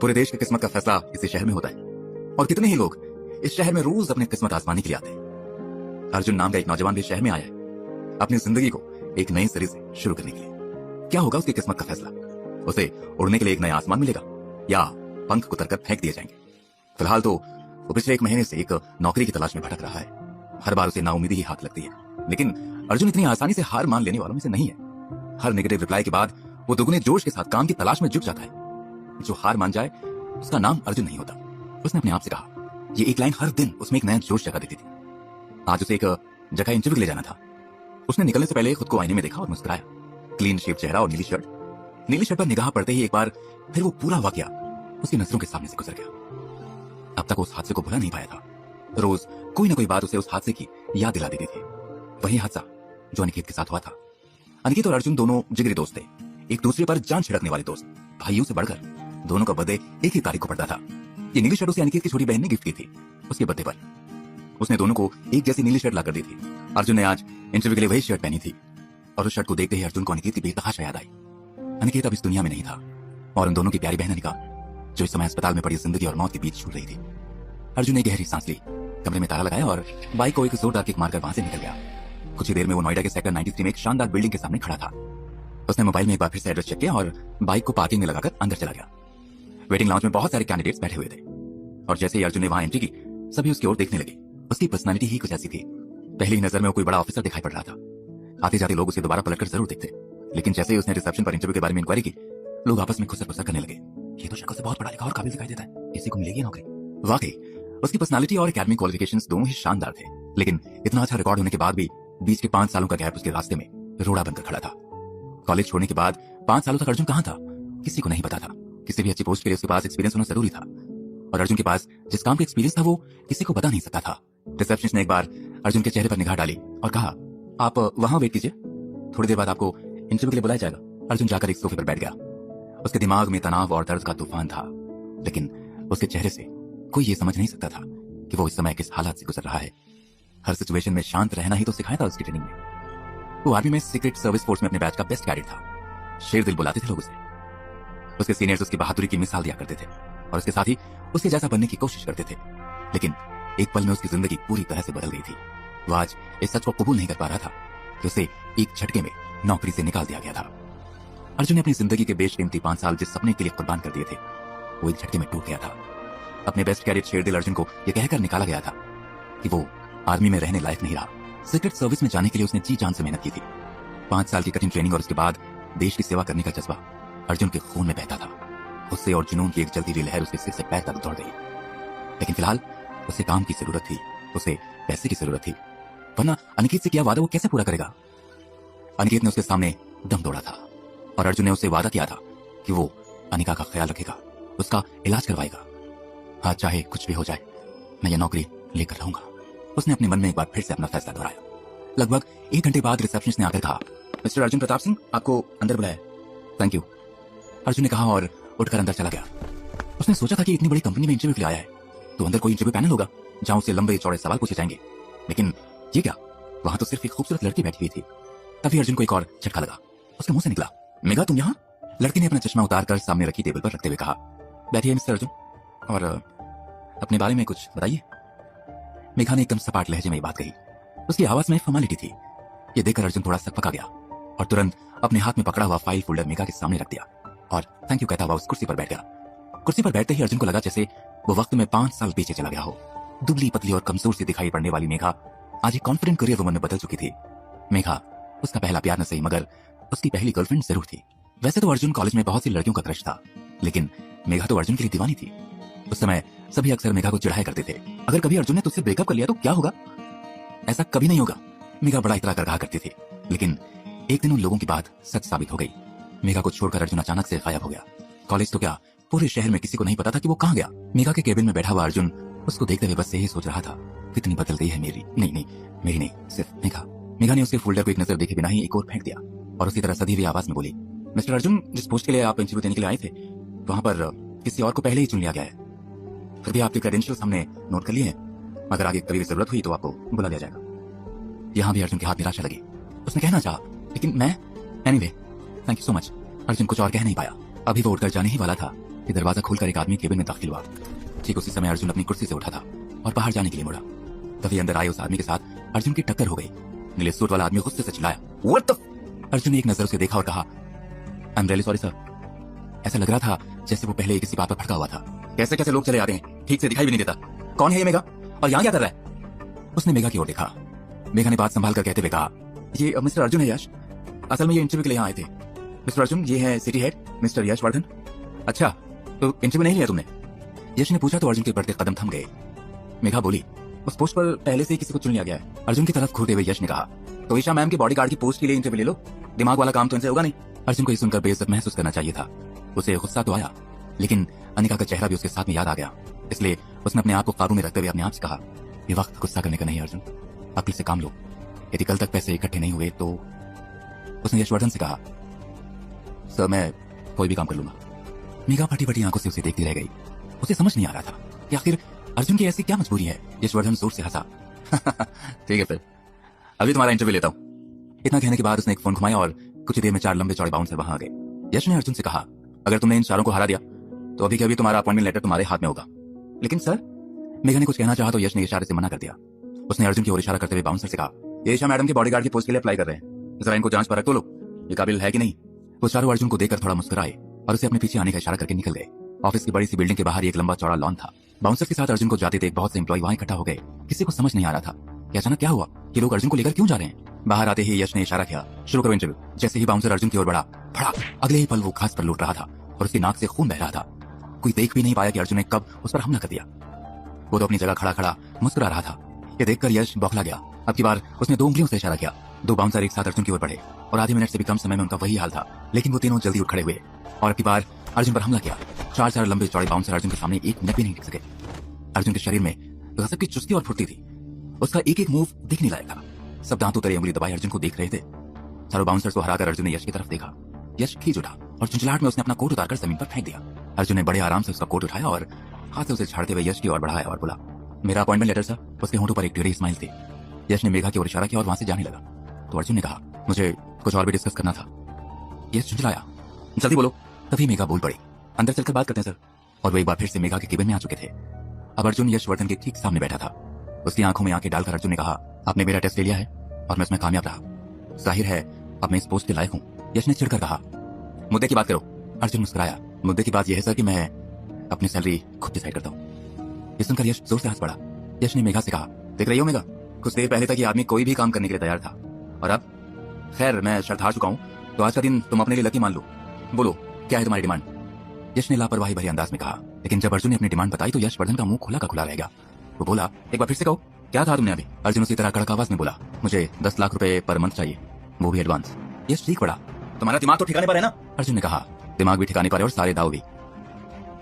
पूरे देश की किस्मत का फैसला इसी शहर में होता है और कितने ही लोग इस शहर में रोज अपनी किस्मत आजमाने के लिए आते हैं। अर्जुन नाम का एक नौजवान भी शहर में आया है अपनी जिंदगी को एक नई सिरे से शुरू करने के लिए। क्या होगा उसकी किस्मत का फैसला? उसे उड़ने के लिए एक नया आसमान मिलेगा या पंख कुतर कर फेंक दिए जाएंगे? फिलहाल तो वो पिछले 1 महीने से एक नौकरी की तलाश में भटक रहा है। हर बार उसे नाउमीदी ही हाथ लगती है, लेकिन अर्जुन इतनी आसानी से हार मान लेने वालों में से नहीं है। हर नेगेटिव रिप्लाई के बाद वो दुगने जोश के साथ काम की तलाश में जुट जाता है। जो हार मान जाए उसका नाम अर्जुन नहीं होता। उसने अपने आप से कहा, ये एक लाइन हर दिन उसमें एक नया जोश जगा देती थी। आज उसे एक जगह इंटरव्यू के लिए जाना था। उसने निकलने से पहले खुद को आईने में देखा और मुस्कुराया। क्लीन शेप चेहरा और नीली शर्ट। नीली शर्ट पर निगाह पड़ते ही एक बार फिर वो पूरा वाकया उसकी नजरों के सामने से गुजर गया। अब तक उस हादसे को भुला नहीं पाया था। रोज कोई ना कोई बात उसे उस हादसे की याद दिला देती थी। वही हादसा जो अनिकेत के साथ हुआ था। अनिकेत और अर्जुन दोनों जिगरी दोस्त थे, एक दूसरे पर जान छिड़कने वाले दोस्त। भाइयों से बढ़कर दोनों का बर्थडे एक ही तारीख को पड़ता था। ये नीली शर्ट उसे अनिकेत की छोटी बहन ने गिफ्ट की थी उसके बर्थडे पर। उसने दोनों को एक जैसी नीली शर्ट ला कर दी थी। अर्जुन ने आज इंटरव्यू के लिए वही शर्ट पहनी थी और उस शर्ट को देखते ही अर्जुन को अनिकेत की बेतहाशा याद आई। अनिकेत अब इस दुनिया में नहीं था और उन दोनों की प्यारी बहन अनिका जो इस समय अस्पताल में पड़ी जिंदगी और मौत के बीच छूट रही थी। अर्जुन ने गहरी सांस ली, कमरे में ताला लगाया और बाइक को एक जोरदार किक मारकर वहां से निकल गया। कुछ ही देर में वो नोएडा के सेक्टर 93 में एक शानदार बिल्डिंग के सामने खड़ा था। उसने मोबाइल में एक बार फिर से एड्रेस चेक किया और बाइक को पार्किंग में लगाकर अंदर चला गया। वेटिंग लाउंज में बहुत सारे कैंडिडेट्स बैठे हुए थे और जैसे ही अर्जुन ने वहां एंट्री की सभी उसकी ओर देखने लगे। उसकी पर्सनालिटी ही कुछ ऐसी थी। पहली ही नजर में वो कोई बड़ा ऑफिसर दिखाई पड़ रहा था। आते जाते लोग उसे दोबारा पलटकर जरूर देखते, लेकिन जैसे ही उसने रिसेप्शन पर इंटरव्यू के बारे में इंक्वायरी की, लोग आपस में खुसर खुसर करने लगे। ये तो शक्ल से बहुत पढ़ा लिखा और काबिल दिखाई देता है, इसी को मिलेगी नौकरी। वाकई उसकी पर्सनालिटी और एकेडमिक क्वालिफिकेशंस दोनों ही शानदार थे, लेकिन इतना अच्छा रिकॉर्ड होने के बाद भी बीच के 5 सालों का गैप उसके रास्ते में रोड़ा बनकर खड़ा था। कॉलेज छोड़ने के बाद 5 सालों तक अर्जुन कहां था किसी को नहीं पता था। किसी भी अच्छी पोस्ट के लिए उसके पास एक्सपीरियंस होना जरूरी था और अर्जुन के पास जिस काम का एक्सपीरियंस था वो किसी को बता नहीं सकता था। रिसेप्शनिस्ट ने एक बार अर्जुन के चेहरे पर निगाह डाली और कहा, आप वहां वेट कीजिए, थोड़ी देर बाद आपको इंटरव्यू के लिए बुलाया जाएगा। अर्जुन जाकर एक सोफे पर बैठ गया। उसके दिमाग में तनाव और दर्द का तूफान था, लेकिन उसके चेहरे से कोई ये समझ नहीं सकता था कि वो इस समय किस हालात से गुजर रहा है। हर सिचुएशन में शांत रहना ही तो सिखाया था उसकी ट्रेनिंग में। वो आर्मी में सीक्रेट सर्विस फोर्स में अपने बैच का बेस्ट कैडेट था। शेर दिल बुलाते थे लोग उसे। उसके सीनियर्स उसकी बहादुरी की मिसाल दिया करते थे और उसके साथ ही उसके जैसा बनने की कोशिश करते थे, लेकिन एक पल में उसकी जिंदगी पूरी तरह से बदल गई थी। वो आज इस सच को कबूल नहीं कर पा रहा था कि उसे एक झटके में नौकरी से निकाल दिया गया था। अर्जुन ने अपनी जिंदगी के बेशकीमती 5 साल जिस सपने के लिए कुर्बान कर दिए थे, वो एक झटके में टूट गया था। अपने बेस्ट कैडेट शेरदिल अर्जुन को यह कहकर निकाला गया था कि वो आर्मी में रहने लायक नहीं रहा। सीक्रेट सर्विस में जाने के लिए उसने जी जान से मेहनत की थी। 5 साल की कठिन ट्रेनिंग और उसके बाद देश की सेवा करने का जज्बा अर्जुन के खून में बहता था। उससे और जुनून की एक जलती हुई लहर उसके सिर से पैर तक दौड़ गई। लेकिन फिलहाल उसे काम की जरूरत थी, उसे पैसे की जरूरत थी, वरना अनिकेत से किया वादा वो कैसे पूरा करेगा? अनिकेत ने उसके सामने दम तोड़ा था और अर्जुन ने उससे वादा किया था कि वो अनिका का ख्याल रखेगा, उसका इलाज करवाएगा। हाँ, चाहे कुछ भी हो जाए, मैं ये नौकरी लेकर रहूंगा। उसने अपने मन में एक बार फिर से अपना फैसला दोहराया। लगभग 1 घंटे बाद रिसेप्शनिस्ट ने आकर कहा, मिस्टर अर्जुन प्रताप सिंह, आपको अंदर बुलाया। थैंक यू, अर्जुन ने कहा और उठकर अंदर चला गया। उसने सोचा था कि इतनी बड़ी कंपनी में इंटरव्यू के लिए आया है तो अंदर कोई इंटरव्यू पैनल होगा जहां उससे लंबे चौड़े सवाल पूछे जाएंगे, लेकिन ये क्या, वहां तो सिर्फ एक खूबसूरत लड़की बैठी हुई थी। तभी अर्जुन को एक और झटका लगा। उसके मुंह से निकला, मेघा तुम यहाँ? लड़की ने अपना चश्मा उतारकर सामने रखी टेबल पर रखते हुए कहा, बैठिए मिस्टर अर्जुन और अपने बारे में कुछ बताइए। मेघा ने एकदम सपाट लहजे में ये बात कही। उसकी आवाज में फॉर्मेलिटी थी। ये देखकर अर्जुन थोड़ा सकपका गया और तुरंत अपने हाथ में पकड़ा हुआ फाइल फोल्डर मेघा के सामने रख दिया और थैंक यू कहता हुआ उस कुर्सी पर बैठ गया। कुर्सी पर बैठते ही अर्जुन को लगा जैसे वो वक्त में 5 साल पीछे चला गया हो। दुबली पतली और कमजोर सी दिखाई पड़ने वाली मेघा आज एक कॉन्फिडेंट करियर वुमन में बदल चुकी थी। मेघा उसका पहला प्यार न सही मगर उसकी पहली गर्लफ्रेंड जरूर थी। वैसे तो अर्जुन कॉलेज में बहुत सी लड़कियों का क्रश था, लेकिन मेघा तो अर्जुन के लिए दीवानी थी। उस समय सभी अक्सर मेघा को चिढ़ाया करते थे, अगर कभी अर्जुन ने तुझसे ब्रेकअप कर लिया तो क्या होगा? ऐसा कभी नहीं होगा, मेघा बड़ा इतरा कर कहा करती थी। लेकिन एक दिन उन लोगों की बात सच साबित हो गई। मेघा को छोड़कर अर्जुन अचानक से गायब हो गया। कॉलेज तो क्या, पूरे शहर में किसी को नहीं पता था कि वो कहां गया। मेघा के केबिन में बैठा हुआ अर्जुन उसको देखते हुए बस यही सोच रहा था, कितनी बदल गई है मेरी। नहीं, मेरी नहीं, सिर्फ मेघा। मेघा ने उसके फोल्डर को एक नजर देखे बिना ही एक और फेंक दिया और उसी तरह सधी हुई आवाज में बोली, मिस्टर अर्जुन, जिस पोस्ट के लिए आप इंटरव्यू देने के लिए आए थे वहां पर किसी और को पहले ही चुन लिया गया है। फिर भी आपके क्रेडेंशियल्स हमने नोट कर लिए हैं, अगर आगे कभी भी जरूरत हुई तो आपको बुला लिया जाएगा। यहाँ भी अर्जुन के हाथ निराशा लगी। उसने कहना चाहा, लेकिन मैं anyway thank you so much. Arjun कुछ और कह नहीं पाया। अभी वो उठकर जाने ही वाला था कि दरवाजा खोलकर एक आदमी केबिन में दाखिल हुआ। ठीक उसी समय अर्जुन अपनी कुर्सी से उठा था और बाहर जाने के लिए मुड़ा। तभी अंदर आए उस आदमी के साथ अर्जुन की टक्कर हो गई। नीले सूट वाला आदमी गुस्से से चिल्लाया, व्हाट द। अर्जुन ने एक नजर उसे देखा और कहा, I am really sorry sir. ऐसा लग रहा था जैसे वो पहले किसी बात पर भड़का हुआ था। कैसे कैसे लोग चले आते हैं, ठीक से दिखाई भी नहीं देता। कौन है ये मेघा, और यहाँ क्या कर रहा है? उसने मेघा की ओर देखा। मेघा ने बात संभाल कर कहते हुए कहा, ये मिस्टर अर्जुन है यश। असल में ये इंटरव्यू के लिए यहाँ आए थे। मिस्टर अर्जुन, ये है सिटी हेड मिस्टर यश वर्धन। अच्छा, तो इंटरव्यू नहीं लिया तुमने? यश ने पूछा तो अर्जुन के बढ़ते कदम थम गए। मेघा बोली, उस पोस्ट पर पहले से ही किसी को चुन लिया गया है। अर्जुन की तरफ घूरते हुए यश ने कहा, तो ईशा मैम के बॉडीगार्ड की पोस्ट के लिए इंटरव्यू ले लो। दिमाग वाला काम तो इनसे होगा नहीं। अर्जुन को ये सुनकर बेइज्जत महसूस करना चाहिए था। उसे गुस्सा तो आया, लेकिन अनिका का चेहरा भी उसके साथ में याद आ गया। इसलिए उसने अपने आप को काबू में रखते हुए अपने आप से कहा, ये वक्त गुस्सा करने का नहीं अर्जुन, अक्ल से काम लो। यदि कल तक पैसे इकट्ठे नहीं हुए तो। उसने यशवर्धन से कहा, सर मैं कोई भी काम कर लूंगा। मेघा फटी फटी आंखों से उसे देखती रह गई। उसे समझ नहीं आ रहा था कि आखिर अर्जुन की ऐसी क्या मजबूरी है। यशवर्धन जोर से हंसा, ठीक है फिर अभी तुम्हारा इंटरव्यू लेता हूँ। इतना कहने के बाद उसने एक फोन घुमाया और कुछ ही देर में 4 लंबे चौड़े बाउंसर वहां आ गए। यश ने अर्जुन से कहा, अगर तुमने इन चारों को हरा दिया तो अभी के अभी तुम्हारा अपॉइंटमेंट लेटर तुम्हारे हाथ में होगा। लेकिन सर, मेघा ने कुछ कहना चाहा तो यश ने इशारे से मना कर दिया। उसने अर्जुन की ओर इशारा करते हुए बाउंसर से कहा, ये ईशा मैडम के बॉडीगार्ड की पोस्ट के लिए अप्लाई कर रहे हैं, जरा इनको जांच परख तो लो, ये काबिल है कि नहीं। वो चारों अर्जुन को देखकर थोड़ा मुस्कुराए और उसे अपने पीछे आने का इशारा करके निकल गए। ऑफिस की बड़ी सी बिल्डिंग के बाहर एक लंबा चौड़ा लॉन था। बाउंसर के साथ अर्जुन को जाते देख बहुत से एम्प्लॉय वहां इकट्ठा हो गए। किसी को समझ नहीं आ रहा था कि अचानक क्या हुआ, कि लोग अर्जुन को लेकर क्यों जा रहे हैं। बाहर आते ही यश ने इशारा किया, शुरू करो इंटरव्यू। जैसे ही बाउंसर अर्जुन की ओर बढ़ा, फड़ा, अगले ही पल वो घास पर लौट रहा था और उसकी नाक से खून बह रहा था। कोई देख भी नहीं पाया कि अर्जुन ने कब उस पर हमला कर दिया। वो तो अपनी जगह खड़ा खड़ा मुस्कुरा रहा था। ये देखकर यश बौखला गया। अब की बार उसने 2 उंगलियों से इशारा किया। 2 बाउंसर एक साथ अर्जुन की ओर बढ़े और आधे मिनट से भी कम समय में उनका वही हाल था, लेकिन वो तीनों जल्दी उठ खड़े हुए और अब की बार अर्जुन पर हमला किया। 4 लंबे चौड़े बाउंसर अर्जुन के सामने 1 मिनट भी नहीं टिक सके। अर्जुन के शरीर में गजब की चुस्ती और फुर्ती थी। उसका एक एक मूव दिखने लायक था। सब दांतों तले उंगली दबाए अर्जुन को देख रहे थे। चारों बाउंसर्स को हराकर अर्जुन ने यश की तरफ देखा। यश खींच उठा और चुंचलाहट में उसने अपना कोट उतारकर जमीन पर फेंक दिया। अर्जुन ने बड़े आराम से उसका कोट उठाया और हाथ से उसे छाड़ते हुए यश की ओर बढ़ाया और बोला, मेरा अपॉइंटमेंट लेटर सर। उसके होंठों पर एक टेढ़ी स्माइल थी। यश ने मेघा की ओर इशारा किया और वहां से जाने लगा। तो अर्जुन ने कहा, मुझे कुछ और भी डिस्कस करना था। यश झुंझलाया, जल्दी बोलो। तभी मेघा बोल पड़ी, अंदर चलकर बात करते हैं सर। और वो एक बार फिर से मेघा के केबिन में आ चुके थे। अब अर्जुन यशवर्धन के ठीक सामने बैठा था। उसकी आंखों में आंखें डालकर अर्जुन ने कहा, आपने मेरा टेस्ट ले लिया है और मैं उसमें कामयाब रहा। जाहिर है अब मैं इस पोस्ट के लायक हूँ। यश ने चिढ़कर कहा, मुद्दे की बात करो। अर्जुन मुस्कुराया, मुद्दे की बात यह है सर कि मैं अपनी सैलरी खुद डिसाइड करता हूँ। ये सुनकर यश जोर से हंस पड़ा। यश ने मेघा से कहा, देख रही हो मेघा, कुछ देर पहले तक ये आदमी कोई भी काम करने के लिए तैयार था और अब खैर मैं शर्त हार चुका हूँ, तो आज का दिन तुम अपने लिए लकी मान लो। बोलो क्या है तुम्हारी डिमांड? यश ने लापरवाही भरे अंदाज में कहा। लेकिन जब अर्जुन ने अपनी डिमांड बताई तो यशवर्धन का मुंह खुला का खुला रह गया। वो बोला, एक बार फिर से कहो, क्या कहा तुमने अभी? अर्जुन उसी तरह कड़क आवाज में बोला, मुझे 10 लाख रुपए पर मंथ चाहिए, वो भी एडवांस। यश ठीक पड़ा, तुम्हारा दिमाग तो ठिकाने पर है ना? अर्जुन ने कहा, दिमाग भी ठिकाने पर है और सारे दाव भी।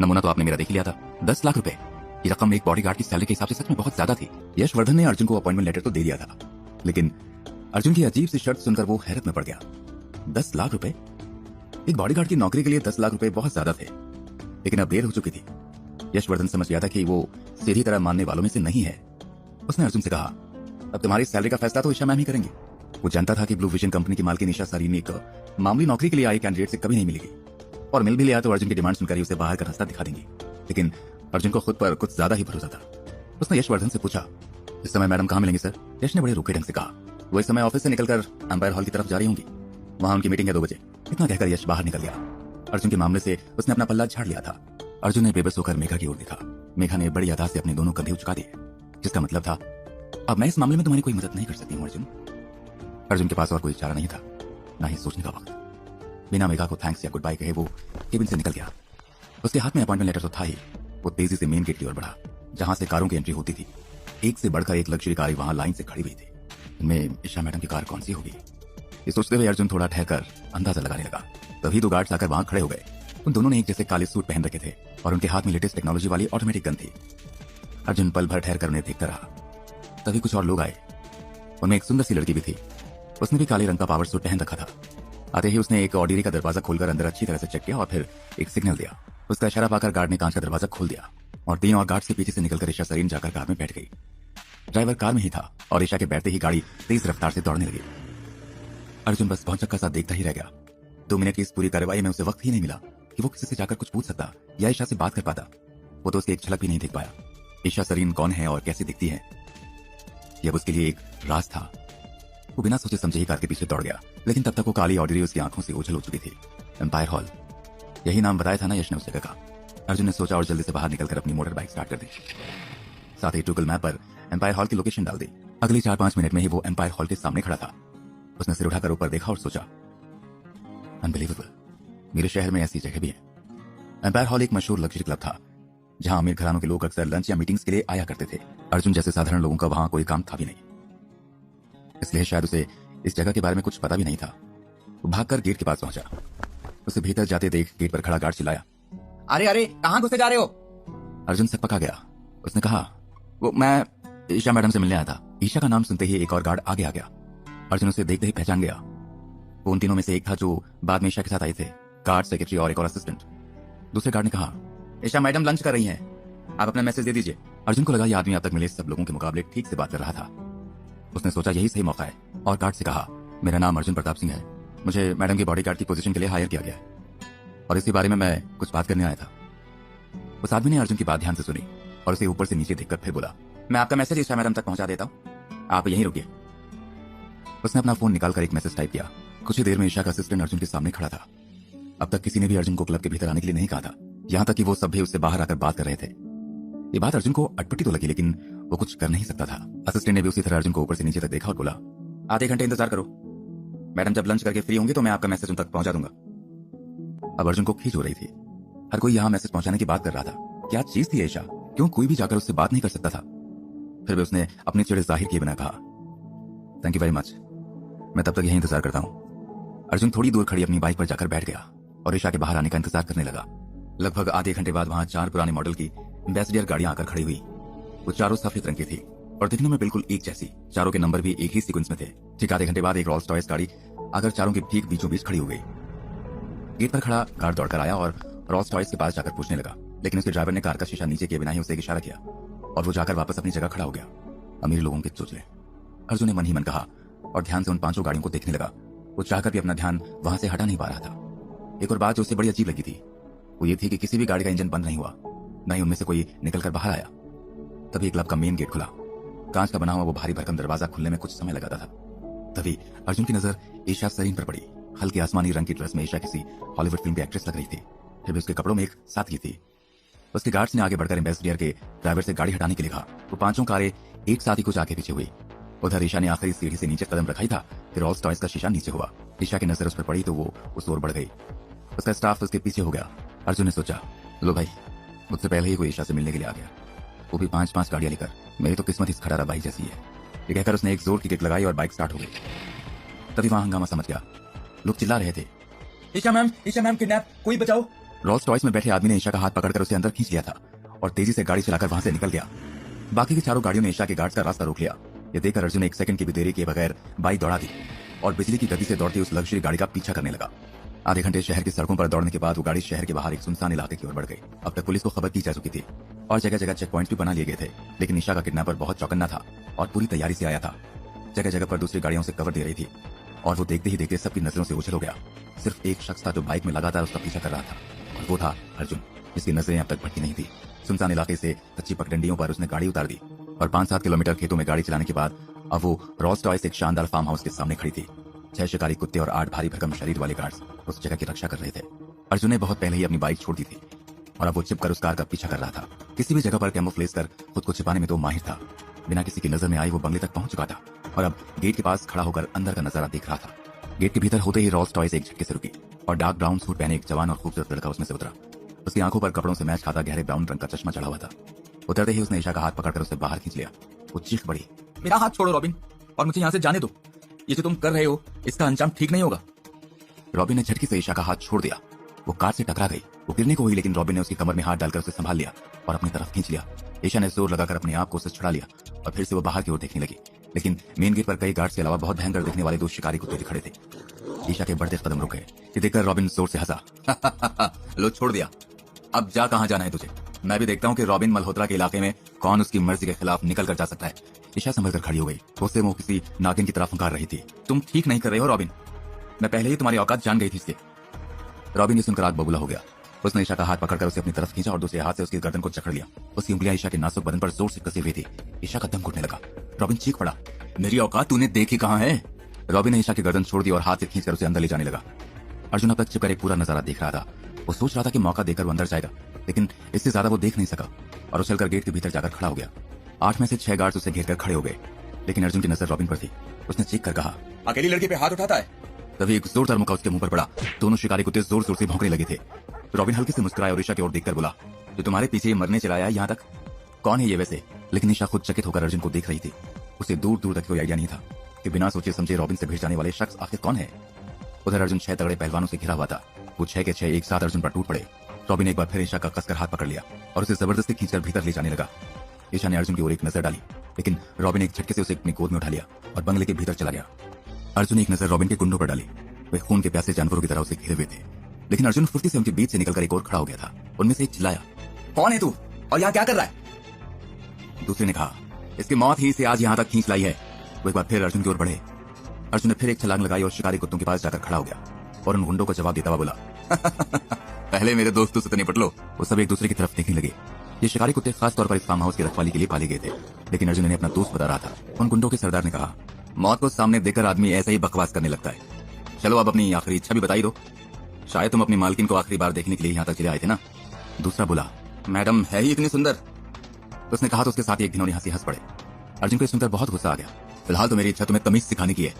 नमूना तो आपने मेरा देख लिया था। 10 लाख रुपए, ये रकम एक बॉडीगार्ड की सैलरी के हिसाब से सच में बहुत ज्यादा थी। यशवर्धन ने अर्जुन को अपॉइंटमेंट लेटर तो दे दिया था, लेकिन अर्जुन की अजीब सी शर्त सुनकर वो हैरत में पड़ गया। 10 लाख रुपए? एक बॉडीगार्ड की नौकरी के लिए 10 लाख रुपए बहुत ज्यादा थे, लेकिन अब देर हो चुकी थी। यशवर्धन समझ गया था कि वो सीधी तरह मानने वालों में से नहीं है। उसने अर्जुन से कहा, अब तुम्हारी सैलरी का फैसला तो ईशा मैम ही करेंगे। वो जानता था कि ब्लू विजन कंपनी की मालकिन ईशा सारीनी एक मामूली नौकरी के लिए आई कैंडिडेट से कभी नहीं मिलेगी, और मिल भी लिया तो अर्जुन की डिमांड सुनकर ही उसे बाहर का रास्ता दिखा देंगी। लेकिन अर्जुन को खुद पर कुछ ज्यादा ही भरोसा था। उसने यशवर्धन से पूछा, इस समय मैडम कहाँ मिलेंगी सर? यश ने बड़े रूखे ढंग से कहा, वो इस समय ऑफिस से निकलकर अंपायर हॉल की तरफ जा रही होंगी, वहां उनकी मीटिंग है 2 बजे। इतना कहकर यश बाहर निकल गया। अर्जुन के मामले से उसने अपना पल्ला झाड़ लिया था। अर्जुन ने बेबस होकर मेघा की ओर देखा। मेघा ने बड़ी अदा से अपने दोनों कंधे उचका दिए, जिसका मतलब था, अब मैं इस मामले में तुम्हारी कोई मदद नहीं कर सकती हूँ अर्जुन। अर्जुन के पास और कोई चारा नहीं था, ना ही सोचने का वक्त। बिना मेघा को थैंक्स या गुड बाय कहे वो केबिन से निकल गया। उसके हाथ में अपॉइंटमेंट लेटर तो था ही। वो तेजी से मेन गेट की ओर बढ़ा, जहां से कारों की एंट्री होती थी। एक से बढ़कर एक लग्जरी कार वहां लाइन से खड़ी हुई थी। इनमें ईशा मैडम की कार कौन सी होगी? ये सोचते हुए अर्जुन थोड़ा ठहरकर अंदाजा लगाने लगा। तभी 2 गार्ड्स आकर वहां खड़े हो गए। उन दोनों ने एक जैसे काले सूट पहन रखे थे और उनके हाथ में लेटेस्ट टेक्नोलॉजी वाली ऑटोमेटिक गन थी। अर्जुन पल भर ठहरकर उन्हें देखता रहा। तभी कुछ और लोग आए। उनमें एक सुंदर सी लड़की भी थी। उसने भी काले रंग का पावर सूट पहन रखा था। आते ही उसने एक ऑर्डिनरी का दरवाजा खोलकर अंदर अच्छी तरह से चेक किया और फिर एक सिग्नल दिया। उसका इशारा पाकर गार्ड ने कांच का दरवाजा खोल दिया और 3 और गार्ड्स के पीछे से निकलकर ईशा सरीन जाकर कार में बैठ गई। ड्राइवर कार में ही था और ईशा के बैठते ही गाड़ी तेज रफ्तार से दौड़ने लगी। अर्जुन बस भौचक्का सा देखता ही रह गया। 2 मिनट की इस पूरी कार्रवाई में उसे वक्त ही नहीं मिला कि वो किसी से जाकर कुछ पूछ सकता या ईशा से बात कर पाता, वो तो उसकी एक झलक भी नहीं देख पाया। ईशा सरीन कौन है और कैसे दिखती है, यह उसके लिए एक राज था। वो बिना सोचे समझे ही कार के पीछे दौड़ गया, लेकिन तब तक वो काली ऑर्डरी उसकी आंखों से ओझल हो चुकी थी। एम्पायर हॉल, यही नाम बताया था ना यश ने उस जगह का। अर्जुन ने सोचा और जल्दी से बाहर निकलकर अपनी मोटर बाइक स्टार्ट कर दी। साथ ही गूगल मैप पर एम्पायर हॉल की लोकेशन डाल दी। अगली 4-5 मिनट में ही वो एम्पायर हॉल के सामने खड़ा था। उसने सिर उठाकर ऊपर देखा और सोचा, अनबिलीवेबल, मेरे शहर में ऐसी जगह भी है। एम्पायर हॉल एक मशहूर लग्जरी क्लब था जहां अमीर घरानों के लोग अक्सर लंच या मीटिंग्स के लिए आया करते थे। अर्जुन जैसे साधारण लोगों का वहां कोई काम था भी नहीं, इसलिए शायद उसे इस जगह के बारे में कुछ पता भी नहीं था। वो भागकर गेट के पास पहुंचा। उसे भीतर जाते देख गेट पर खड़ा गार्ड चिल्लाया, अरे अरे, कहां घुसे जा रहे हो? अर्जुन सकपका गया। उसने कहा, वो मैं ईशा मैडम से मिलने आया था। ईशा का नाम सुनते ही एक और गार्ड आगे आ गया। अर्जुन उसे देखते ही पहचान गया। वो उन तीनों में से एक था जो बाद में ईशा के साथ आए थे, गार्ड, सेक्रेटरी और एक और असिस्टेंट। दूसरे गार्ड ने कहा, ईशा मैडम लंच कर रही हैं, आप अपना मैसेज दे दीजिए। अर्जुन को लगा यह आदमी अब तक मिले सब लोगों के मुकाबले ठीक से बात कर रहा था। उसने सोचा यही सही मौका है और गार्ड से कहा, मेरा नाम अर्जुन प्रताप सिंह है, मुझे मैडम के बॉडीगार्ड की पोजीशन के लिए हायर किया गया है और इसी बारे में मैं कुछ बात करने आया था। उस आदमी ने अर्जुन की बात ध्यान से सुनी और उसे ऊपर से नीचे देखकर फिर बोला, मैं आपका मैसेज ईशा मैडम तक पहुंचा देता हूं, आप यहीं रुकिए। उसने अपना फोन निकालकर एक मैसेज टाइप किया। कुछ ही देर में ईशा का असिस्टेंट अर्जुन के सामने खड़ा था। अब तक किसी ने भी अर्जुन को क्लब के भीतर आने के लिए नहीं कहा था, यहां तक कि वो सब भी उससे बाहर आकर बात कर रहे थे। ये बात अर्जुन को अटपटी तो लगी, लेकिन वो कुछ कर नहीं सकता था। असिस्टेंट ने भी उसी तरह अर्जुन को ऊपर से नीचे तक देखा और बोला, आधे घंटे इंतजार करो, मैडम जब लंच करके फ्री होंगी तो मैं आपका मैसेज उन तक पहुंचा दूंगा। अब अर्जुन को खींच हो रही थी। हर कोई यहाँ मैसेज पहुंचाने की बात कर रहा था। क्या चीज थी ईशा? क्यों कोई भी जाकर उससे बात नहीं कर सकता था? फिर भी उसने अपनी चिढ़ जाहिर किए बिना कहा, थैंक यू वेरी मच, मैं तब तक यही इंतजार करता हूँ। अर्जुन थोड़ी दूर खड़ी अपनी बाइक पर जाकर बैठ गया और ईशा के बाहर आने का इंतजार करने लगा। लगभग आधे घंटे बाद वहां 4 पुराने मॉडल की एम्बेसडर गाड़ियां आकर खड़ी हुई। वो चारों सफेद रंग की थी और दिखने में बिल्कुल एक जैसी। चारों के नंबर भी एक ही सीक्वेंस में थे। ठीक आधे घंटे बाद एक रोल्स रॉयस गाड़ी आकर चारों के ठीक बीचों बीच खड़ी हो गई। गेट पर खड़ा गार्ड दौड़कर आया और रोल्स रॉयस के पास जाकर पूछने लगा, लेकिन उसके ड्राइवर ने कार का शीशा नीचे किए बिना ही उसे एक इशारा किया और वो जाकर वापस अपनी जगह खड़ा हो गया। अमीर लोगों के चोचले, अर्जुन ने मन ही मन कहा और ध्यान से उन 5 गाड़ियों को देखने लगा। वो चाहकर भी अपना ध्यान वहां से हटा नहीं पा रहा था। एक और बात जो उसे बड़ी अजीब लगी थी वो ये थी कि किसी भी गाड़ी का इंजन बंद नहीं हुआ, न ही उनमें से कोई निकलकर बाहर आया। तभी क्लब का मेन गेट खुला। कांच का बना हुआ वो भारी भरकम दरवाजा खुलने में कुछ समय लगाता था। तभी अर्जुन की नजर ईशा सरीन पर पड़ी। हल्की आसमानी रंग की ड्रेस में ईशा किसी हॉलीवुड फिल्म की एक्ट्रेस लग रही थी। फिर भी उसके कपड़ों में एक सादगी थी। उसके गार्ड्स ने आगे बढ़कर एम्बेसडर के ड्राइवर से गाड़ी हटाने के लिए कहा। वो 5 कारें एक साथ ही कुछ आगे पीछे हुई। उधर ईशा ने आखिरी सीढ़ी से नीचे कदम रखा ही था कि रोल्स रॉयस का शीशा नीचे हुआ। ईशा की नजर उस पर पड़ी तो वो उस ओर बढ़ गई। उसका स्टाफ उसके पीछे हो गया। अर्जुन ने सोचा, लो भाई, मुझसे पहले ही कोई ईशा से मिलने के लिए आ गया, वो भी 5-5 गाड़ियां लेकर। मेरी तो किस्मत इस खटारा भाई जैसी है। ये कहकर उसने एक जोर की किक लगाई और बाइक स्टार्ट हो गई। तभी वहां हंगामा समझ गया। लोग चिल्ला रहे थे, ईशा मैम किडनैप, कोई बचाओ। रोल्स रॉयस में बैठे आदमी ने ईशा का हाथ पकड़कर उसे अंदर खींच लिया था और तेजी से गाड़ी चलाकर वहां से निकल गया। बाकी की चारों गाड़ियों ने ईशा के गार्ड्स का रास्ता रोक लिया। ये देखकर अर्जुन ने 1 सेकंड की भी देरी किए बगैर बाइक दौड़ा दी और बिजली की गति से दौड़ती उस लग्जरी गाड़ी का पीछा करने लगा। आधे घंटे शहर की सड़कों पर दौड़ने के बाद वो गाड़ी शहर के बाहर एक सुनसान इलाके की ओर बढ़ गई। अब तक पुलिस को खबर की जा चुकी थी और जगह जगह चेक पॉइंट भी बना लिए गए थे, लेकिन ईशा का किडनैपर बहुत चौकन्ना था और पूरी तैयारी से आया था। जगह जगह पर दूसरी गाड़ियों से कवर दे रही थी और वो देखते ही देखते सबकी नजरों से ओझल हो गया। सिर्फ एक शख्स था जो बाइक में लगातार उसका पीछा कर रहा था और वो था अर्जुन, जिसकी नजरें अब तक भटकी नहीं थी। सुनसान इलाके से कच्ची पगडंडियों पर उसने गाड़ी उतार दी और 5-7 किलोमीटर खेतों में गाड़ी चलाने के बाद अब वो रोल्स रॉयस एक शानदार फार्म हाउस के सामने खड़ी थी। 6 शिकारी कुत्ते और 8 भारी भरकम शरीर वाले गार्ड्स उस जगह की रक्षा कर रहे थे। अर्जुन ने बहुत पहले ही अपनी बाइक छोड़ दी थी और अब वो छिपकर उस कार का पीछा कर रहा था। किसी भी जगह पर कैमोफ्लेज कर खुद को छिपाने में तो माहिर था। बिना किसी की नजर में आई वो बंगले तक पहुंच चुका था और अब गेट के पास खड़ा होकर अंदर का नजारा देख रहा था। गेट के भीतर होते ही रोल्स रॉयस एक झटके से रुकी और डार्क ब्राउन सूट पहने एक जवान और खूबसूरत लड़का उसमें से उतरा। उसकी आंखों पर कपड़ों से मैच खाता गहरे ब्राउन रंग का चश्मा चढ़ा हुआ था। उतरते ही उसने ईशा का हाथ पकड़कर उसे बाहर खींच लिया। वो चीख पड़ी, मेरा हाथ छोड़ो रॉबिन और मुझे यहाँ से जाने दो, ये जो तुम कर रहे हो इसका अंजाम ठीक नहीं होगा। रॉबिन ने झटके से ईशा का हाथ छोड़ दिया। वो कार से टकरा गई। वो गिरने को हुई, लेकिन रॉबिन ने उसकी कमर में हाथ डालकर उसे संभाल लिया और अपनी तरफ खींच लिया। ईशा ने जोर लगाकर अपने आप को उससे छुड़ा लिया और फिर से वो बाहर की ओर देखने लगी, लेकिन मेन गेट पर कई गार्ड्स के अलावा बहुत भयंकर दिखने वाले 2 शिकारी कुत्ते खड़े थे। ईशा के बढ़ते कदम रुक गए। ये देखकर रॉबिन जोर से हंसा। लो छोड़ दिया, अब जा, कहां जाना है तुझे? मैं भी देखता हूं कि रॉबिन मल्होत्रा के इलाके में कौन उसकी मर्जी के खिलाफ निकल कर जा सकता है। ईशा संभल कर खड़ी हो गई। उससे वो किसी नागिन की तरफ फंकार रही थी। तुम ठीक नहीं कर रहे हो रॉबिन, मैं पहले ही तुम्हारी औकात जान गई थी इसके। रॉबिन ये सुनकर आग बबूला हो गया। उसने ईशा का हाथ पकड़कर उसे अपनी तरफ खींचा और दूसरे हाथ से उसकी गर्दन को जकड़ लिया। उसकी उंगलियां ईशा के नाजुक बदन पर जोर से कसी हुई थी। ईशा का दम घुटने लगा। रॉबिन चीख पड़ा, मेरी औकात तूने देखी कहाँ है? रॉबिन ने ईशा की गर्दन छोड़ दी और हाथ से खींचकर उसे अंदर ले जाने लगा। अर्जुन अब तक छिपकर एक पूरा नजारा देख रहा था। वो सोच रहा था कि मौका देकर वो अंदर जाएगा, लेकिन इससे ज्यादा वो देख नहीं सका और उछलकर गेट के भीतर जाकर खड़ा हो गया। 8 में से 6 गार्ड्स उसे घेरकर खड़े हो गए, लेकिन अर्जुन की नजर रॉबिन पर थी। उसने चीख कर कहा, अकेली लड़की पे हाथ उठाता है? तभी एक जोरदार मुक्का उसके मुंह पर पड़ा। दोनों शिकारी कुत्ते जोर जोर से भौंकने लगे थे। रॉबिन हल्के से मुस्कुराया और ईशा की ओर देखकर बोला, जो तुम्हारे पीछे मरने चलाया यहाँ तक, कौन है ये वैसे? लेकिन ईशा खुद चकित होकर अर्जुन को देख रही थी। उसे दूर दूर तक कोई आइडिया नहीं था कि बिना सोचे समझे रॉबिन से भिड़ जाने वाले शख्स आखिर कौन है। उधर अर्जुन 6 तगड़े पहलवानों से घिरा हुआ था। वो 6 के 6 एक साथ अर्जुन पर टूट पड़े। रॉबिन एक बार फिर ईशा का कसकर हाथ पकड़ लिया और उसे जबरदस्ती खींचकर भीतर ले जाने लगा। ईशा ने अर्जुन की ओर एक नजर डाली, लेकिन रॉबिन एक झटके से उसे अपनी गोद में उठा लिया और बंगले के भीतर चला गया। अर्जुन ने एक नजर रॉबिन के गुंडों पर डाली। वे खून के प्यासे जानवरों की तरह उसे घिरे हुए थे, लेकिन अर्जुन फुर्ती से उनके बीच से निकलकर एक और खड़ा हो गया था। उनमें से एक चिल्लाया, कौन है तू और यहाँ क्या कर रहा है? दूसरे ने कहा, इसकी मौत ही इसे आज यहाँ तक खींच लाई है। वो एक बार फिर अर्जुन की ओर बढ़े। अर्जुन ने फिर एक छलांग लगाई और शिकारी कुत्तों के पास जाकर खड़ा हो गया और उन गुंडों को जवाब देता हुआ बोला, पहले मेरे दोस्तों से तो निपट लो। वो सब एक दूसरे की तरफ देखने लगे। ये शिकारी कुत्ते खास तौर पर इस फार्म हाउस की रखवाली के लिए पाले गए थे, लेकिन अर्जुन इन्हें अपना दोस्त बता रहा था। उन गुंडों के सरदार ने कहा, मौत को सामने देखकर आदमी ऐसा ही बकवास करने लगता है। चलो अब अपनी आखिरी इच्छा भी बताई दो। शायद तुम अपनी मालकिन को आखिरी बार देखने के लिए यहाँ तक चले आए थे ना? दूसरा बोला, मैडम है ही इतनी सुंदर। उसने कहा तो उसके साथ एक घिनौनी हंसी हंस पड़े। अर्जुन को ये सुनकर बहुत गुस्सा आ गया। फिलहाल तो मेरी इच्छा तुम्हें तमीज सिखाने की है,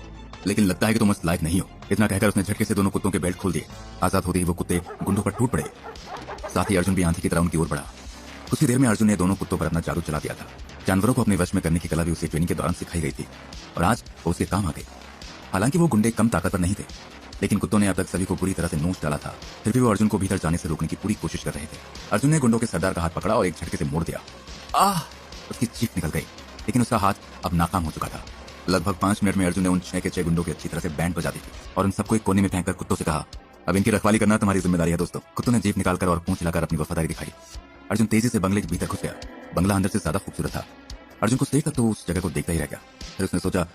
लेकिन लगता है कि तुम उस लायक नहीं हो। इतना कहकर उसने झटके से दोनों कुत्तों के बेल्ट खोल दिए। आजाद होते ही वो कुत्ते गुंडों पर टूट पड़े। साथ ही अर्जुन भी आंधी की तरह उनकी ओर बढ़ा। कुछ ही देर में अर्जुन ने दोनों कुत्तों पर अपना जादू चला दिया था। जानवरों को अपने वश में करने की कला भी उसे ट्रेनिंग के दौरान सिखाई गई थी और आज वो उसके काम आ गई। हालांकि वो गुंडे कम ताकतवर नहीं थे, लेकिन कुत्तों ने अब तक सभी को बुरी तरह से नोच डाला था। फिर भी वो अर्जुन को भीतर जाने से रोकने की पूरी कोशिश कर रहे थे। अर्जुन ने गुंडों के सरदार का हाथ पकड़ा और एक झटके से मोड़ दिया। आह! उसकी चीख निकल गई, लेकिन उसका हाथ अब नाकाम हो चुका था। लगभग 5 मिनट में अर्जुन ने उन 6 के 6 गुंडों की अच्छी तरह से बैंड बजा दी थी और उन सबको एक कोने में फेंककर कुत्तों से कहा, अब इनकी रखवाली करना तुम्हारी जिम्मेदारी है दोस्तों। कुत्तों ने जीप निकालकर और पूंछ हिलाकर अपनी वफादारी दिखाई। अर्जुन तेजी से बंगले के भीतर घुस गया। बंगला अंदर से ज्यादा खूबसूरत था। अर्जुन कुछ देर तक तो उस जगह को देखता ही रह गया। फिर उसने सोचा,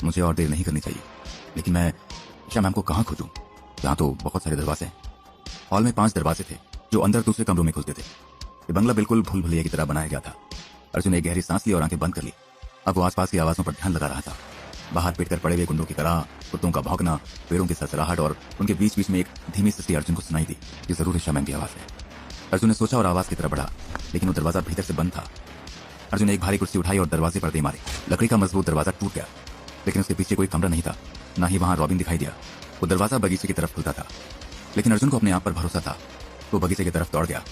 मुझे और देर नहीं करनी चाहिए, लेकिन मैं ईशा मैम को कहाँ खोजूं? यहाँ तो बहुत सारे दरवाजे हैं। हॉल में 5 दरवाजे थे जो अंदर दूसरे कमरों में खुलते थे। ये बंगला बिल्कुल भूल भुलैया की तरह बनाया गया था। अर्जुन ने गहरी सांस ली और आंखें बंद कर ली। अब वो आसपास की आवाजों पर ध्यान लगा रहा था। बाहर पीट कर पड़े हुए गुंडों की तरह कुत्तों का भौंकना, पेड़ों की सरसराहट और उनके बीच बीच में एक धीमी सस्ती अर्जुन को सुनाई दी। ये जरूर ईशा मैम की आवाज है। अर्जुन ने सोचा और आवाज की तरफ बढ़ा, लेकिन वो दरवाजा भीतर से बंद था। अर्जुन ने एक भारी कुर्सी उठाई और दरवाजे पर दे मारी। लकड़ी का मजबूत दरवाजा टूट गया, लेकिन उसके पीछे कोई कमरा नहीं था, न ही वहां रॉबिन दिखाई दिया। वो दरवाजा बगीचे की तरफ खुलता था, लेकिन अर्जुन को अपने आप पर भरोसा था। वो बगीचे की तरफ दौड़ गया।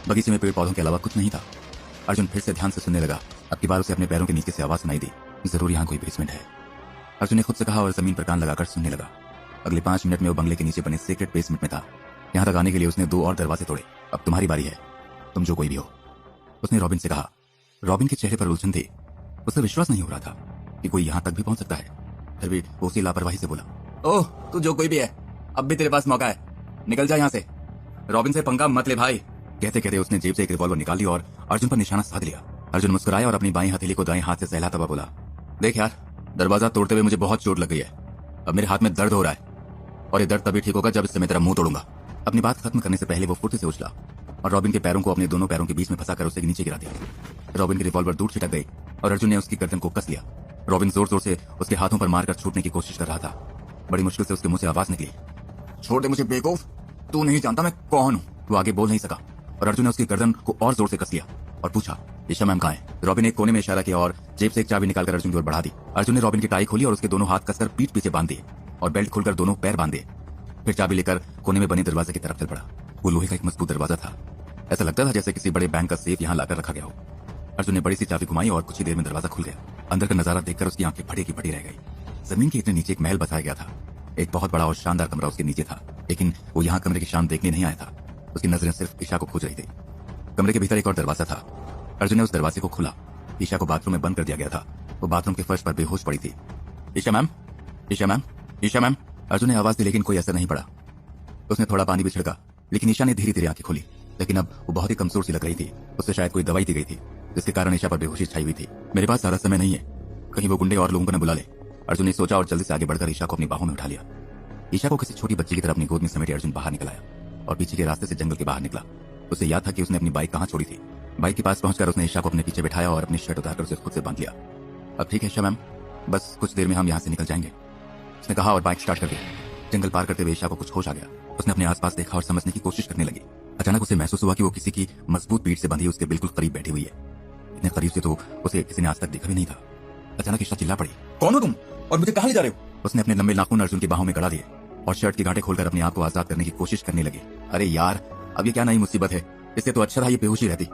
बगीचे में पेड़ पौधों के अलावा कुछ नहीं था। अर्जुन फिर से ध्यान से सुनने लगा। अब की बार उसे अपने पैरों के नीचे से आवाज सुनाई दी, जरूर यहाँ कोई बेसमेंट है। अर्जुन ने खुद से कहा और जमीन पर कान लगाकर सुनने लगा। अगले 5 मिनट में वो बंगले के नीचे बने सीक्रेट बेसमेंट में था। यहाँ तक आने के लिए उसने 2 और दरवाजे तोड़े। अब तुम्हारी बारी है, तुम जो कोई भी हो, उसने रॉबिन से कहा। रॉबिन के चेहरे पर उलझन थी। उसे विश्वास नहीं हो रहा था कि कोई यहाँ तक भी पहुंच सकता है। फिर भी वो उसी लापरवाही से बोला, ओह तू जो कोई भी है, अब भी तेरे पास मौका है, निकल जा यहाँ से। रॉबिन से पंगा मत ले भाई। कहते कहते उसने जेब से एक रिवॉल्वर निकाल ली और अर्जुन पर निशाना साध लिया। अर्जुन मुस्कुराया और अपनी बाईं हथेली को दाएं हाथ से सहलाता हुआ बोला, देख यार, दरवाजा तोड़ते हुए मुझे बहुत चोट लग गई है। अब मेरे हाथ में दर्द हो रहा है और ये दर्द तभी ठीक होगा जब इससे मैं तेरा मुंह तोड़ूंगा। अपनी बात खत्म करने से पहले वो फुर्ती से उछला और रॉबिन के पैरों को अपने दोनों पैरों के बीच में फंसाकर उसे नीचे गिरा दिया। रॉबिन की रिवॉल्वर दूर छिटक गई और अर्जुन ने उसकी गर्दन को कस लिया। रॉबिन जोर जोर से उसके हाथों पर मारकर छूटने की कोशिश कर रहा था। बड़ी मुश्किल से उसके मुंह से आवाज निकली, छोड़ दे मुझे बेवकूफ, तू नहीं जानता मैं कौन हूँ। वो आगे बोल नहीं सका और अर्जुन ने उसकी गर्दन को और जोर से कस लिया और पूछा, ईशा मैम कहाँ है? रॉबिन ने एक कोने में इशारा किया और जेब से एक चाबी निकालकर अर्जुन की ओर बढ़ा दी। अर्जुन ने रॉबिन की टाई खोली और उसके दोनों हाथ कसकर पीठ पीछे बांध दिए और बेल्ट खोलकर दोनों पैर बांध दिए। फिर चाबी लेकर कोने में बने दरवाजे की तरफ चल पड़ा। वो लोहे का एक मजबूत दरवाजा था। ऐसा लगता था जैसे किसी बड़े बैंक का सेफ यहाँ लाकर रखा गया हो। अर्जुन ने बड़ी सी चाबी घुमाई और कुछ ही देर में दरवाजा खुल गया। अंदर का नजारा देखकर उसकी आंखें फटी की फटी रह गई। जमीन के इतने नीचे एक महल बसाया गया था। एक बहुत बड़ा और शानदार कमरा उसके नीचे था, लेकिन वो यहाँ कमरे की शान देखने नहीं आया था। उसकी नजरें सिर्फ ईशा को खोज रही थी। कमरे के भीतर एक और दरवाजा था। अर्जुन ने उस दरवाजे को खोला। ईशा को बाथरूम में बंद कर दिया गया था। वो बाथरूम के फर्श पर बेहोश पड़ी थी। Isha ma'am, Isha ma'am, Isha ma'am. Arjun ने आवाज दी, लेकिन कोई असर नहीं पड़ा। उसने थोड़ा पानी भी छिड़का, लेकिन ईशा ने धीरे धीरे आंखें खोली। लेकिन अब वो बहुत ही कमजोर सी लग रही थी। उससे शायद कोई दवाई दी गई थी, जिसके कारण ईशा पर बेहोशी छाई हुई थी। मेरे पास ज्यादा समय नहीं है, कहीं वो गुंडे और लोगों को न बुला ले। अर्जुन ने सोचा और जल्दी से आगे बढ़कर ईशा को अपनी बाहों में उठा लिया। ईशा को किसी छोटी बच्ची की तरह अपनी गोद में समेटे अर्जुन बाहर निकल आया। और पीछे के रास्ते से जंगल के बाहर निकला। उसे याद था कि उसने अपनी बाइक कहाँ छोड़ी थी। बाइक के पास पहुंचकर उसने ईशा को अपने पीछे बिठाया और अपनी शर्ट उतारकर उसे खुद से बांध लिया। अब ठीक है ईशा मैम, बस कुछ देर में हम यहाँ से निकल जाएंगे, उसने कहा और बाइक स्टार्ट कर दी। जंगल पार करते हुए ईशा को कुछ होश आ गया। उसने अपने आसपास देखा और समझने की कोशिश करने लगी। अचानक उसे महसूस हुआ कि वो किसी की मजबूत पीठ से बंधी उसके बिल्कुल करीब बैठी हुई है। इतने करीब से तो उसे किसी ने आज तक देखा भी नहीं था। अचानक ईशा चिल्ला पड़ी, कौन हो तुम और मुझे कहाँ ले जा रहे हो? उसने अपने लंबे नाखून अर्जुन की बाहों में गड़ा दिए और शर्ट के गांठे खोलकर अपने आप को आजाद करने की कोशिश करने लगी। अरे यार, अब ये क्या नई मुसीबत है, इससे तो अच्छा था ये बेहोशी रहती।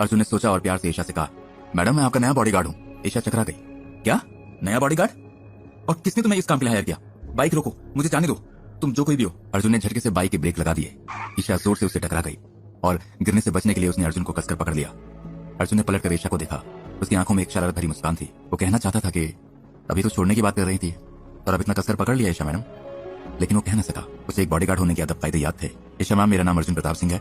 अर्जुन ने सोचा और प्यार से ईशा से कहा, मैडम मैं आपका नया बॉडीगार्ड हूँ। ईशा चकरा गई, क्या नया बॉडीगार्ड? और किसने तुम्हें इस काम के लिए हायर किया? बाइक रोको, मुझे जाने दो, तुम जो कोई भी हो। अर्जुन ने झटके से बाइक के ब्रेक लगा दिए। ईशा जोर से उसे टकरा गई और गिरने से बचने के लिए उसने अर्जुन को कसकर पकड़ लिया। अर्जुन ने पलटकर ईशा को देखा। उसकी आंखों में एक शरारत भरी मुस्कान थी। वो कहना चाहता था कि अभी तो छोड़ने की बात कर रही थी और अब इतना कसकर पकड़ लिया ईशा मैडम, लेकिन वो कह न सका। उसे एक बॉडीगार्ड होने के अदब कायदे याद थे। ईशा मैम, मेरा नाम अर्जुन प्रताप सिंह है,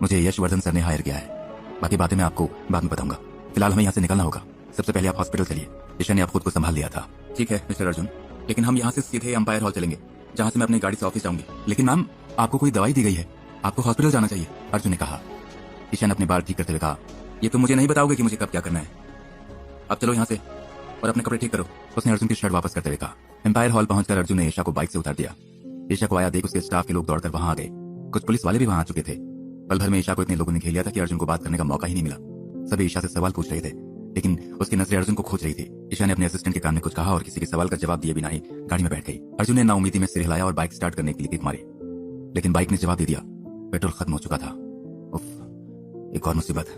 मुझे यशवर्धन सर ने हायर किया है। बाकी बातें मैं आपको बाद में बताऊंगा, फिलहाल हमें यहाँ से निकलना होगा। सबसे पहले आप हॉस्पिटल चलिए। ईशा ने आप खुद को संभाल लिया था। ठीक है मिस्टर अर्जुन, लेकिन हम यहाँ से सीधे अंपायर हॉल चलेंगे, जहाँ से मैं अपनी गाड़ी से ऑफिस जाऊंगी। लेकिन मैम, आपको कोई दवाई दी गई है, आपको हॉस्पिटल जाना चाहिए, अर्जुन ने कहा। ईशा ने अपने बाल ठीक करते हुए कहा, ये तो मुझे नहीं बताओगे कि मुझे कब क्या करना है। अब चलो यहाँ से और अपने कपड़े ठीक करो, उसने अर्जुन की शर्ट वापस करते हुए कहा। एम्पायर हॉल पहुंचकर अर्जुन ने ईशा को बाइक से उतार दिया। ईशा को आया देख उसके स्टाफ के लोग दौड़कर वहां आ गए। कुछ पुलिस वाले भी वहां आ चुके थे। पल भर में ईशा को इतने लोगों ने घेर लिया था कि अर्जुन को बात करने का मौका ही नहीं मिला। सभी ईशा से सवाल पूछ रहे थे, लेकिन उसकी नजरें अर्जुन को खोज रही थी। ईशा ने अपने असिस्टेंट के कान में कुछ कहा और किसी के सवाल का जवाब दिए बिना ही गाड़ी में बैठ गई। अर्जुन ने नाउमीदी में सिर हिलाया और बाइक स्टार्ट करने के लिए किक मारी, लेकिन बाइक ने जवाब दे दिया। पेट्रोल खत्म हो चुका था। उफ, एक और मुसीबत।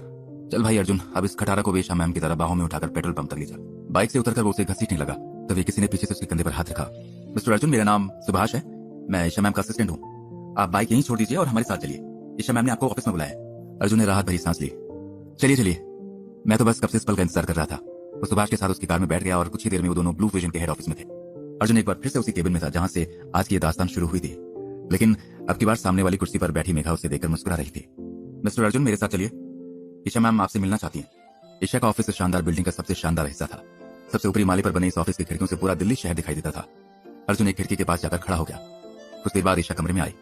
चल भाई अर्जुन, अब इस खटारा को भी ईशा मैम की तरह बाहों में उठाकर पेट्रोल पंप तक ले जा। बाइक से उतरकर वो उसे घसीटने लगा, तभी किसी ने पीछे से उसके कंधे पर हाथ रखा। मिस्टर अर्जुन, मेरा नाम सुभाष है, मैं ईशा मैम का असिस्टेंट हूँ। आप बाइक यहीं छोड़ दीजिए और हमारे साथ चलिए, ईशा मैम ने आपको ऑफिस में बुलाया है। अर्जुन ने राहत भरी सांस ली। चलिए चलिए, मैं तो बस कब से इस पल का इंतजार कर रहा था। वो सुभाष के साथ उसकी कार में बैठ गया और कुछ ही देर में वो दोनों ब्लू विजन के हेड ऑफिस में थे। अर्जुन एक बार फिर से उसी केबिन में था जहां से आज की ये दास्तान शुरू हुई थी, लेकिन अब की बार सामने वाली कुर्सी पर बैठी मेघा उसे देखकर मुस्कुरा रही थी। मिस्टर अर्जुन, मेरे साथ चलिए, ईशा मैम आपसे मिलना चाहती हैं। ईशा का ऑफिस शानदार बिल्डिंग का सबसे शानदार हिस्सा था। सबसे ऊपरी माले पर बने इस ऑफिस की खिड़कियों से पूरा दिल्ली शहर दिखाई देता था। अर्जुन एक खिड़की के पास जाकर खड़ा हो गया। कुछ देर बाद ईशा कमरे में आई।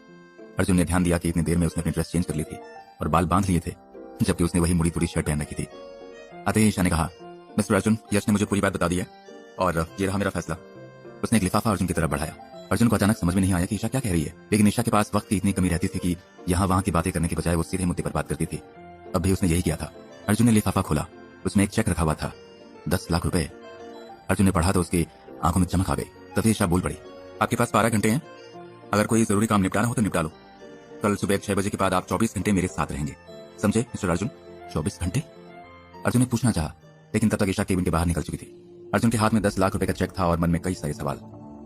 अर्जुन ने ध्यान दिया कि इतनी देर में उसने अपनी ड्रेस चेंज कर ली थी और बाल बांध लिए थे, जबकि उसने वही मुड़ी तुड़ी शर्ट पहन रखी थी। आते ही ईशा ने कहा, मिस्टर अर्जुन, यश ने मुझे पूरी बात बता दी है और ये रहा मेरा फैसला। उसने एक लिफाफा अर्जुन की तरफ बढ़ाया। अर्जुन को अचानक समझ में नहीं आया कि ईशा क्या कह रही है, लेकिन ईशा के पास वक्त की इतनी कमी रहती थी कि यहाँ वहां की बातें करने के बजाय वो सीधे मुद्दे पर बात करती थी। अब भी उसने यही किया था। अर्जुन ने लिफाफा खोला, उसमें एक चेक रखा हुआ था, 10 लाख रुपए। अर्जुन ने पढ़ा तो उसकी आंखों में चमक आ गई। तभी ईशा बोल पड़ी, आपके पास 12 घंटे हैं, अगर कोई जरूरी काम निपटाना हो तो निपटा लो। कल सुबह 6 बजे के बाद आप 24 घंटे मेरे साथ रहेंगे, समझे मिस्टर अर्जुन? 24 घंटे? अर्जुन ने पूछना चाहा, लेकिन तब तक ईशा केबिन के बाहर निकल चुकी थी। अर्जुन के हाथ में 10 लाख रुपए का चेक था और मन में कई सारे सवाल।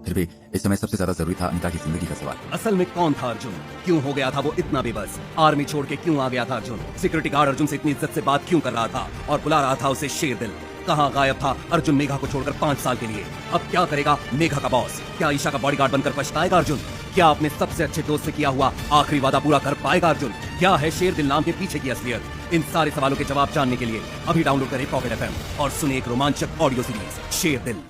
फिर भी इस समय सबसे ज्यादा जरूरी था अनिता की जिंदगी का सवाल। असल में कौन था अर्जुन? क्यों हो गया था वो इतना बेबस? आर्मी छोड़ के क्यों आ गया था अर्जुन? सिक्योरिटी गार्ड अर्जुन से इतनी इज्जत से बात क्यों कर रहा था और बुला रहा था उसे शेर दिल? कहाँ गायब था अर्जुन मेघा को छोड़कर 5 साल के लिए? अब क्या करेगा मेघा का बॉस? क्या ईशा का बॉडीगार्ड बनकर पछताएगा अर्जुन? क्या अपने सबसे अच्छे दोस्त से किया हुआ आखिरी वादा पूरा कर पाएगा अर्जुन? क्या है शेर दिल नाम के पीछे की असलियत? इन सारे सवालों के जवाब जानने के लिए अभी डाउनलोड करें पॉकेट FM और सुने एक रोमांचक ऑडियो सीरीज शेर दिल।